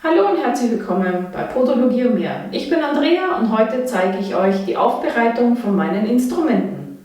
Hallo und herzlich willkommen bei Podologie und mehr. Ich bin Andrea und heute zeige ich euch die Aufbereitung von meinen Instrumenten.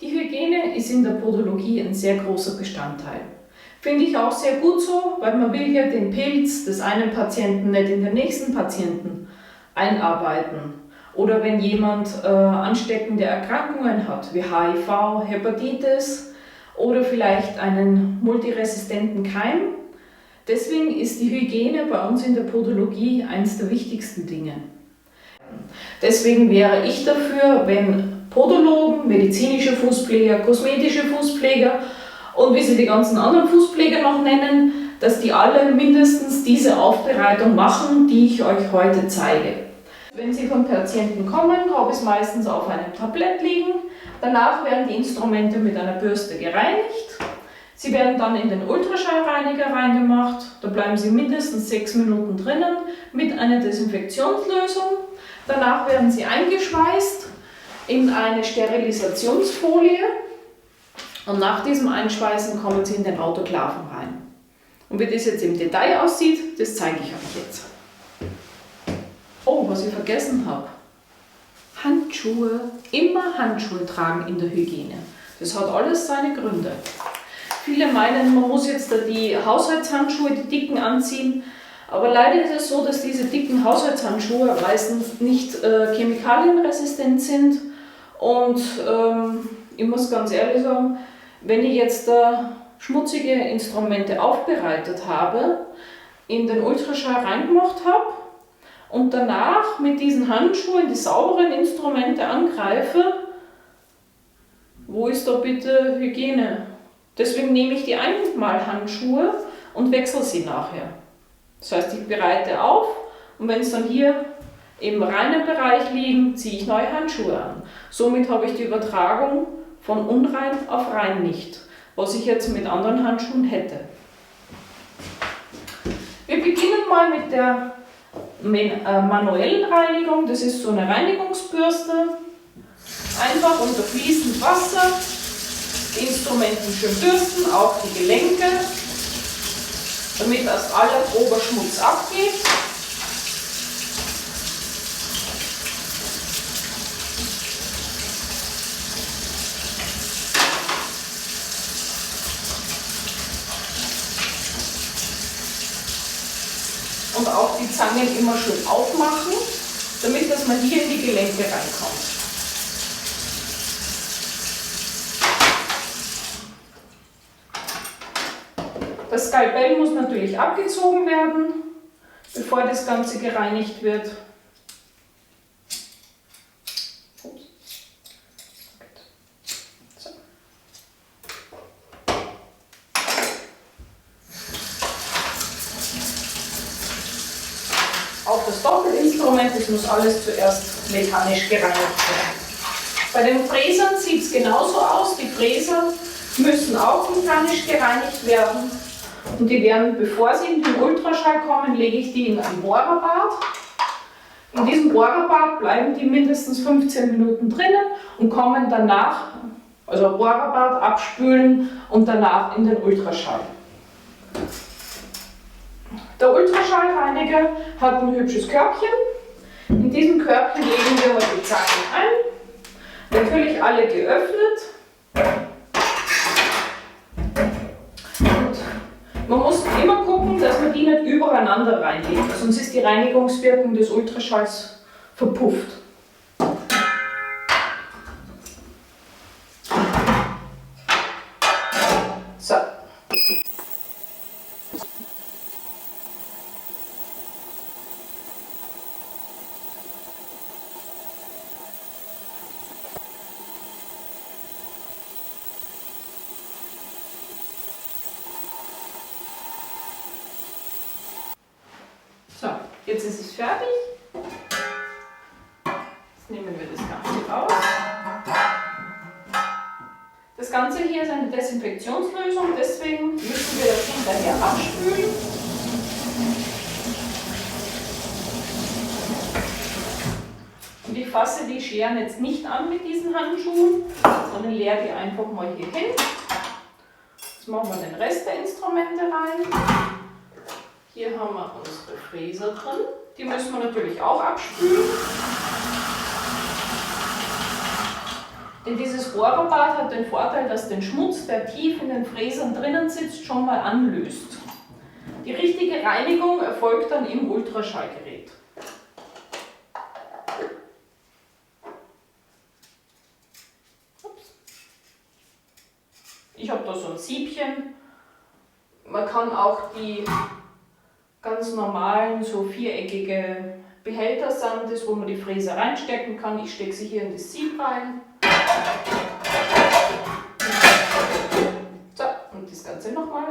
Die Hygiene ist in der Podologie ein sehr großer Bestandteil. Finde ich auch sehr gut so, weil man will ja den Pilz des einen Patienten nicht in den nächsten Patienten einarbeiten. Oder wenn jemand ansteckende Erkrankungen hat, wie HIV, Hepatitis oder vielleicht einen multiresistenten Keim. Deswegen ist die Hygiene bei uns in der Podologie eines der wichtigsten Dinge. Deswegen wäre ich dafür, wenn Podologen, medizinische Fußpfleger, kosmetische Fußpfleger und wie sie die ganzen anderen Fußpfleger noch nennen, dass die alle mindestens diese Aufbereitung machen, die ich euch heute zeige. Wenn Sie vom Patienten kommen, habe ich es meistens auf einem Tablett liegen. Danach werden die Instrumente mit einer Bürste gereinigt. Sie werden dann in den Ultraschallreiniger reingemacht. Da bleiben sie mindestens 6 Minuten drinnen mit einer Desinfektionslösung. Danach werden sie eingeschweißt in eine Sterilisationsfolie. Und nach diesem Einschweißen kommen sie in den Autoklaven rein. Und wie das jetzt im Detail aussieht, das zeige ich euch jetzt. Oh, was ich vergessen habe. Handschuhe. Immer Handschuhe tragen in der Hygiene. Das hat alles seine Gründe. Viele meinen, man muss jetzt die Haushaltshandschuhe, die dicken, anziehen. Aber leider ist es so, dass diese dicken Haushaltshandschuhe meistens nicht chemikalienresistent sind. Und ich muss ganz ehrlich sagen, wenn ich jetzt schmutzige Instrumente aufbereitet habe, in den Ultraschall reingemacht habe, und danach mit diesen Handschuhen die sauberen Instrumente angreife, wo ist da bitte Hygiene? Deswegen nehme ich die Einmalhandschuhe und wechsle sie nachher. Das heißt, ich bereite auf und wenn es dann hier im reinen Bereich liegen, ziehe ich neue Handschuhe an. Somit habe ich die Übertragung von unrein auf rein nicht, was ich jetzt mit anderen Handschuhen hätte. Wir beginnen mal mit der manuellen Reinigung. Das ist so eine Reinigungsbürste. Einfach unter fließend Wasser die Instrumente schön bürsten, auch die Gelenke, damit erst aller grober Schmutz abgeht. Und auch die Zangen immer schön aufmachen, damit dass man hier in die Gelenke reinkommt. Das Skalpell muss natürlich abgezogen werden, bevor das Ganze gereinigt wird. Auch das Doppelinstrument, das muss alles zuerst mechanisch gereinigt werden. Bei den Fräsern sieht es genauso aus. Die Fräser müssen auch mechanisch gereinigt werden. Und die werden, bevor sie in den Ultraschall kommen, lege ich die in ein Bohrerbad. In diesem Bohrerbad bleiben die mindestens 15 Minuten drinnen und kommen danach, also Bohrerbad abspülen und danach in den Ultraschall. Der Ultraschallreiniger hat ein hübsches Körbchen. In diesem Körbchen legen wir die Zangen ein. Natürlich alle geöffnet. Und man muss immer gucken, dass man die nicht übereinander reinlegt, sonst ist die Reinigungswirkung des Ultraschalls verpufft. So. So, jetzt ist es fertig. Jetzt nehmen wir das Ganze raus. Das Ganze hier ist eine Desinfektionslösung, deswegen müssen wir das hinterher abspülen. Und ich ich fasse die Scheren jetzt nicht an mit diesen Handschuhen, sondern leere die einfach mal hier hin. Jetzt machen wir den Rest der Instrumente rein. Hier haben wir unsere Fräser drin. Die müssen wir natürlich auch abspülen. Denn dieses Rohrbad hat den Vorteil, dass den Schmutz, der tief in den Fräsern drinnen sitzt, schon mal anlöst. Die richtige Reinigung erfolgt dann im Ultraschallgerät. Ich habe da so ein Siebchen. Man kann auch die ganz normalen, so viereckige Behälter sind das, wo man die Fräse reinstecken kann. Ich stecke sie hier in das Sieb rein. So, und das Ganze nochmal.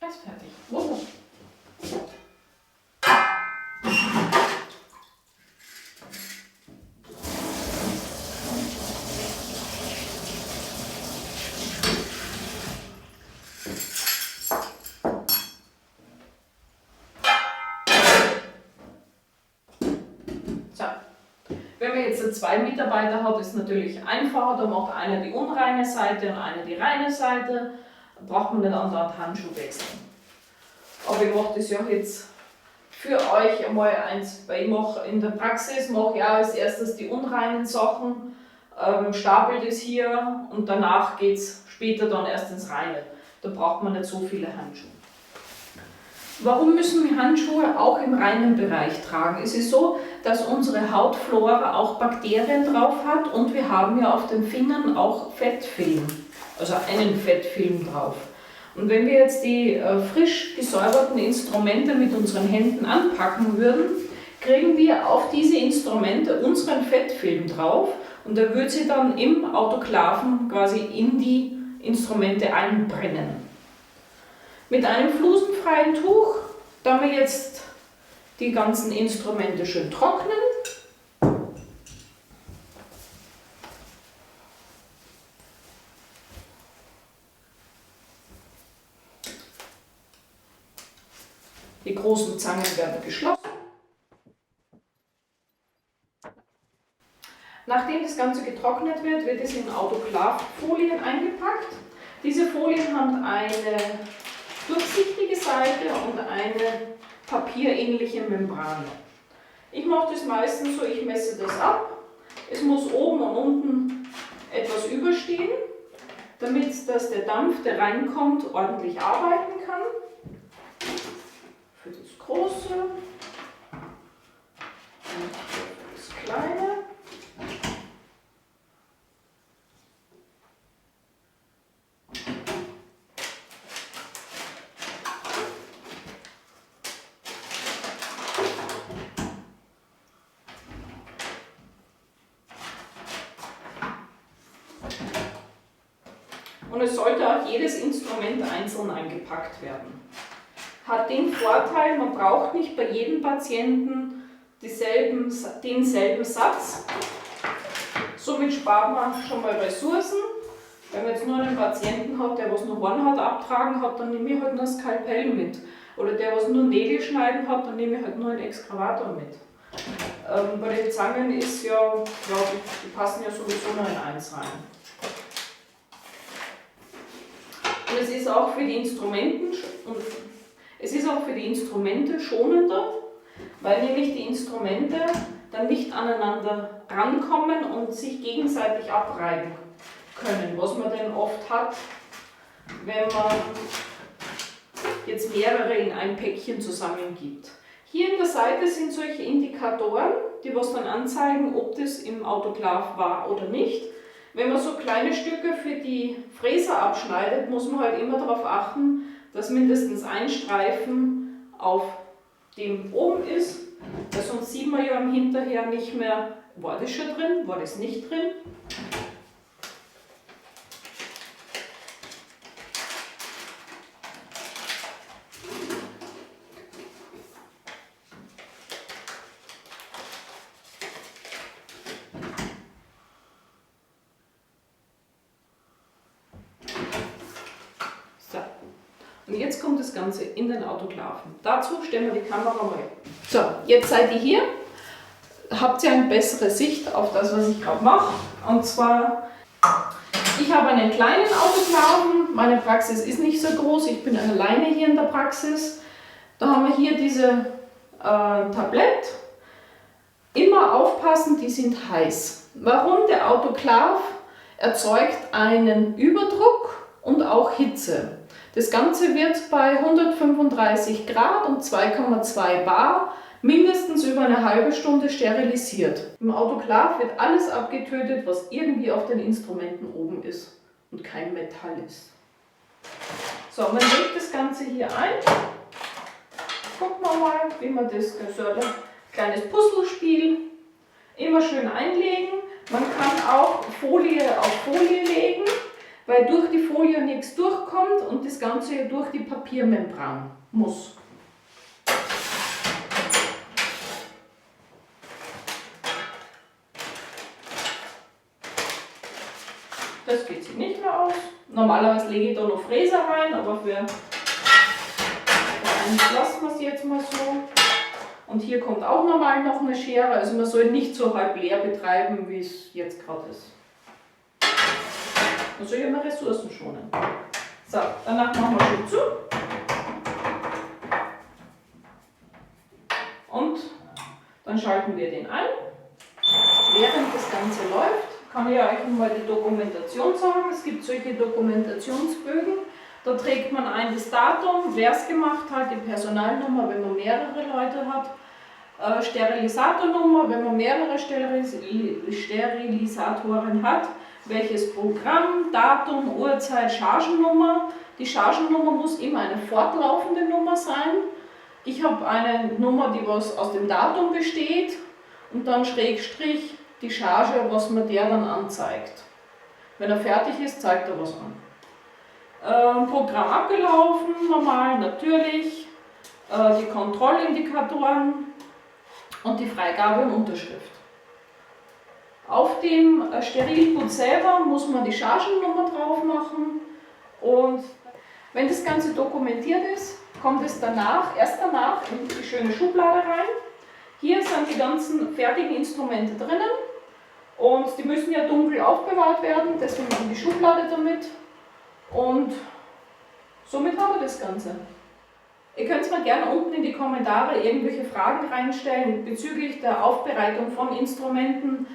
Ist fertig. Wunderbar. So. Wenn man jetzt 2 Mitarbeiter hat, ist es natürlich einfacher. Da macht einer die unreine Seite und einer die reine Seite. Da braucht man nicht andauernd Handschuh wechseln. Aber ich mache das ja jetzt für euch einmal eins, weil ich mache in der Praxis mache ich auch als erstes die unreinen Sachen, stapel das hier und danach geht es später dann erst ins Reine. Da braucht man nicht so viele Handschuhe. Warum müssen wir Handschuhe auch im reinen Bereich tragen? Es ist so, dass unsere Hautflora auch Bakterien drauf hat und wir haben ja auf den Fingern auch Fettfilm, also einen Fettfilm drauf. Und wenn wir jetzt die frisch gesäuberten Instrumente mit unseren Händen anpacken würden, kriegen wir auf diese Instrumente unseren Fettfilm drauf und der würde sie dann im Autoklaven quasi in die Instrumente einbrennen. Mit einem flusenfreien Tuch, da wir jetzt die ganzen Instrumente schön trocknen, die großen Zangen werden geschlossen. Nachdem das Ganze getrocknet wird, wird es in Autoklavfolien eingepackt. Diese Folien haben eine durchsichtige Seite und eine papierähnliche Membran. Ich mache das meistens so, ich messe das ab. Es muss oben und unten etwas überstehen, damit dass der Dampf, der reinkommt, ordentlich arbeiten kann. Für das Große und für das Kleine. Und es sollte auch jedes Instrument einzeln eingepackt werden. Hat den Vorteil, man braucht nicht bei jedem Patienten denselben Satz. Somit spart man schon mal Ressourcen. Wenn man jetzt nur einen Patienten hat, der was nur Hornhaut abtragen hat, dann nehme ich halt nur das Skalpell mit. Oder der was nur Nägel schneiden hat, dann nehme ich halt nur einen Exkavator mit. Bei den Zangen ist ja, glaube ich, die passen ja sowieso nur in eins rein. Und es ist auch für die Instrumente schonender, weil nämlich die Instrumente dann nicht aneinander rankommen und sich gegenseitig abreiben können, was man denn oft hat, wenn man jetzt mehrere in ein Päckchen zusammengibt. Hier in der Seite sind solche Indikatoren, die was dann anzeigen, ob das im Autoklav war oder nicht. Wenn man so kleine Stücke für die Fräser abschneidet, muss man halt immer darauf achten, dass mindestens ein Streifen auf dem oben ist, weil sonst sieht man ja im Hinterher nicht mehr, war das schon drin, war das nicht drin. jetzt kommt das Ganze in den Autoklaven. Dazu stellen wir die Kamera mal. So, jetzt seid ihr hier. Habt ihr eine bessere Sicht auf das, was ich gerade mache. Und zwar, ich habe einen kleinen Autoklaven. Meine Praxis ist nicht so groß. Ich bin alleine hier in der Praxis. Da haben wir hier diese Tablett. Immer aufpassen, die sind heiß. Warum? Der Autoklav erzeugt einen Überdruck und auch Hitze. Das Ganze wird bei 135 Grad und 2,2 Bar mindestens über eine halbe Stunde sterilisiert. Im Autoklav wird alles abgetötet, was irgendwie auf den Instrumenten oben ist und kein Metall ist. So, man legt das Ganze hier ein. Gucken wir mal, wie man das ein kleines Puzzlespiel immer schön einlegen. Man kann auch Folie auf Folie legen, weil durch die Folie nichts durchkommt und das Ganze durch die Papiermembran muss. Das geht sich nicht mehr aus. Normalerweise lege ich da noch Fräser rein, aber für eins lassen wir es jetzt mal so. Und hier kommt auch normal noch eine Schere, also man soll nicht so halb leer betreiben, wie es jetzt gerade ist. Man soll ja immer Ressourcen schonen. So, danach machen wir schon zu. Und dann schalten wir den ein. Während das Ganze läuft, kann ich euch mal die Dokumentation sagen. Es gibt solche Dokumentationsbögen. Da trägt man ein das Datum, wer es gemacht hat, die Personalnummer, wenn man mehrere Leute hat, Sterilisatornummer, wenn man mehrere Sterilisatoren hat, welches Programm, Datum, Uhrzeit, Chargennummer. Die Chargennummer muss immer eine fortlaufende Nummer sein. Ich habe eine Nummer, die was aus dem Datum besteht und dann Schrägstrich die Charge, was mir der dann anzeigt. Wenn er fertig ist, zeigt er was an. Programm abgelaufen, normal, natürlich, die Kontrollindikatoren und die Freigabe und Unterschrift. Auf dem Sterilgut selber muss man die Chargennummer drauf machen und wenn das Ganze dokumentiert ist, kommt es erst danach in die schöne Schublade rein. Hier sind die ganzen fertigen Instrumente drinnen und die müssen ja dunkel aufbewahrt werden, deswegen in die Schublade damit. Und somit haben wir das Ganze. Ihr könnt mir gerne unten in die Kommentare irgendwelche Fragen reinstellen bezüglich der Aufbereitung von Instrumenten.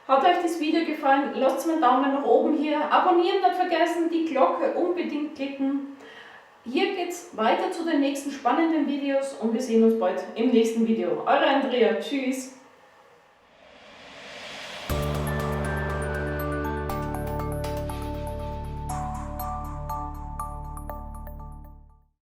Hat euch das Video gefallen? Lasst mir einen Daumen nach oben hier. Abonnieren nicht vergessen, die Glocke unbedingt klicken. Hier geht es weiter zu den nächsten spannenden Videos und wir sehen uns bald im nächsten Video. Eure Andrea, tschüss!